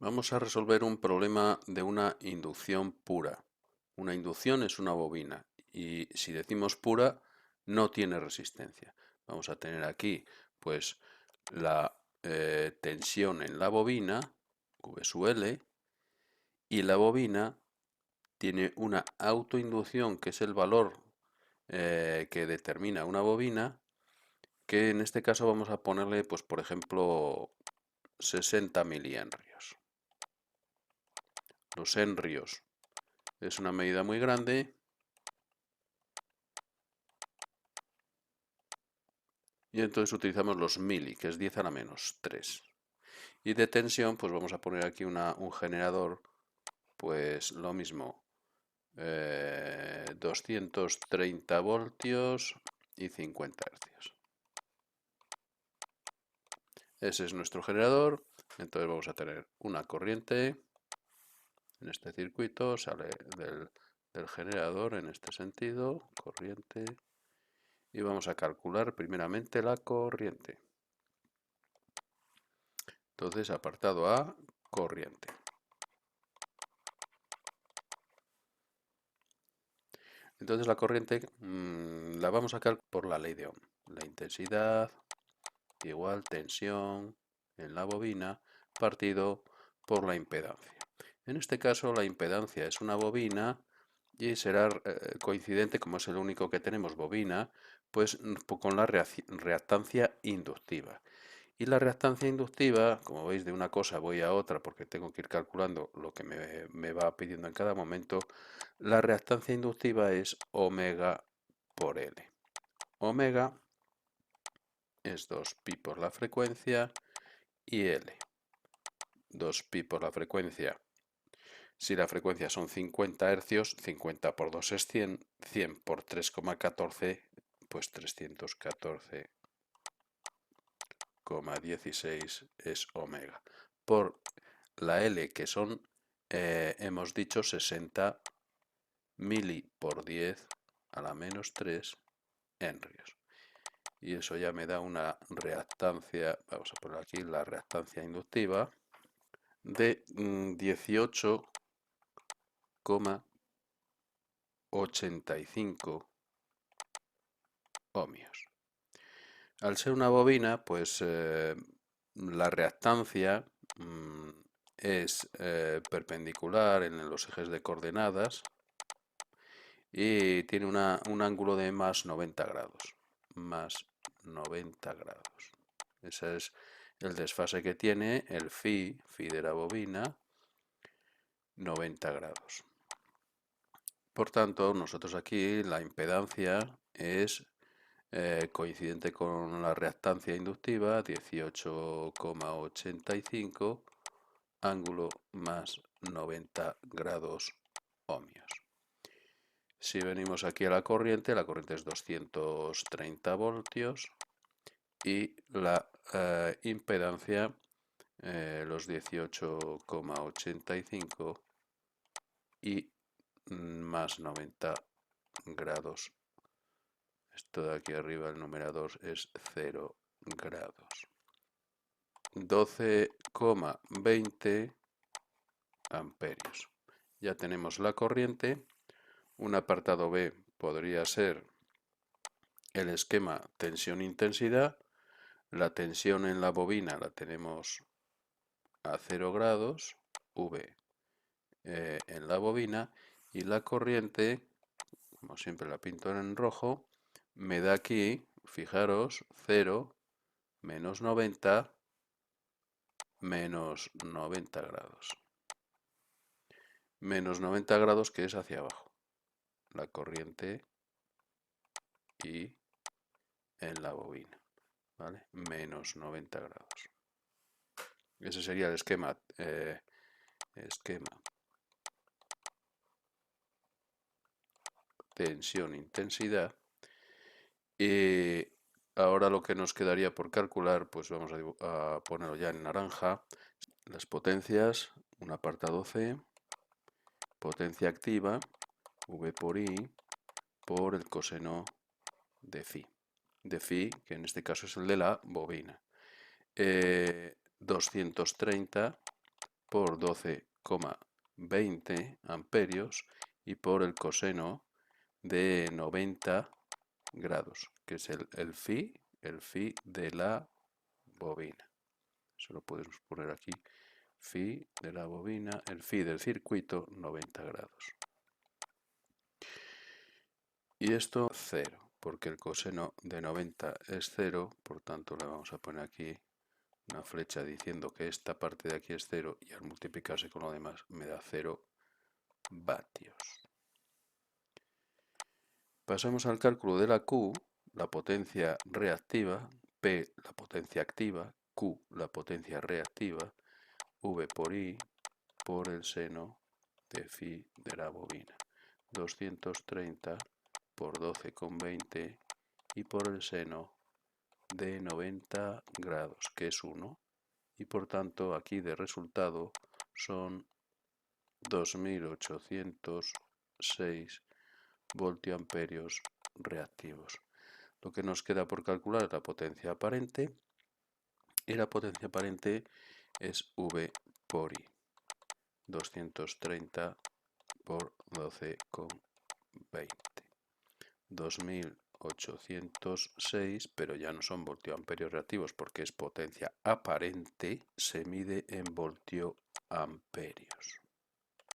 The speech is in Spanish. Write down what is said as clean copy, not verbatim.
Vamos a resolver un problema de una inducción pura. Una inducción es una bobina y si decimos pura no tiene resistencia. Vamos a tener aquí pues la tensión en la bobina, V sub L, y la bobina tiene una autoinducción que es el valor que determina una bobina, que en este caso vamos a ponerle pues por ejemplo 60 milihenrios. Los henrios es una medida muy grande y entonces utilizamos los mili, que es 10 a la menos 3. Y de tensión, pues vamos a poner aquí un generador, pues lo mismo, 230 voltios y 50 hercios. Ese es nuestro generador, entonces vamos a tener una corriente en este circuito, sale del generador en este sentido, corriente, y vamos a calcular primeramente la corriente. Entonces, apartado A, corriente. Entonces la corriente la vamos a calcular por la ley de Ohm. La intensidad igual tensión en la bobina partido por la impedancia. En este caso la impedancia es una bobina y será coincidente, como es el único que tenemos bobina, pues con la reactancia inductiva. Y la reactancia inductiva, como veis, de una cosa voy a otra porque tengo que ir calculando lo que me va pidiendo en cada momento. La reactancia inductiva es omega por L. Omega es 2pi por la frecuencia y L. 2pi por la frecuencia. Si la frecuencia son 50 hercios, 50 por 2 es 100, 100 por 3,14, pues 314,16 es omega. Por la L, que son, hemos dicho, 60 mili por 10 a la menos 3 henrios. Y eso ya me da una reactancia, vamos a poner aquí la reactancia inductiva, de 18,85 ohmios. Al ser una bobina, pues la reactancia es perpendicular en los ejes de coordenadas y tiene un ángulo de más 90 grados. Más 90 grados. Ese es el desfase que tiene el phi de la bobina, 90 grados. Por tanto, nosotros aquí la impedancia es coincidente con la reactancia inductiva, 18,85, ángulo más 90 grados ohmios. Si venimos aquí a la corriente es 230 voltios y la impedancia, los 18,85 y más 90 grados. Esto de aquí arriba, el numerador es 0 grados. 12,20 amperios. Ya tenemos la corriente. Un apartado B podría ser el esquema tensión-intensidad. La tensión en la bobina la tenemos a 0 grados, V en la bobina, y la corriente, como siempre la pinto en rojo, me da aquí, fijaros, 0, menos 90, menos 90 grados. Menos 90 grados, que es hacia abajo. La corriente y en la bobina, ¿vale? Menos 90 grados. Ese sería el esquema. Tensión, intensidad. Y ahora lo que nos quedaría por calcular, pues vamos a ponerlo ya en naranja. Las potencias, un apartado C, potencia activa, V por I, por el coseno de phi. De phi, que en este caso es el de la bobina. 230 por 12,20 amperios y por el coseno de 90 grados, que es el phi de la bobina. Eso lo podemos poner aquí, phi de la bobina, el phi del circuito, 90 grados. Y esto 0, porque el coseno de 90 es 0, por tanto le vamos a poner aquí una flecha diciendo que esta parte de aquí es 0 y al multiplicarse con lo demás me da 0 vatios. Pasamos al cálculo de la Q, la potencia reactiva, P la potencia activa, Q la potencia reactiva, V por I por el seno de phi de la bobina. 230 por 12,20 y por el seno de 90 grados, que es 1. Y por tanto aquí de resultado son 2806 voltiamperios reactivos. Lo que nos queda por calcular es la potencia aparente, y la potencia aparente es V por I. 230 por 12,20. 2806, pero ya no son voltioamperios reactivos porque es potencia aparente, se mide en voltioamperios.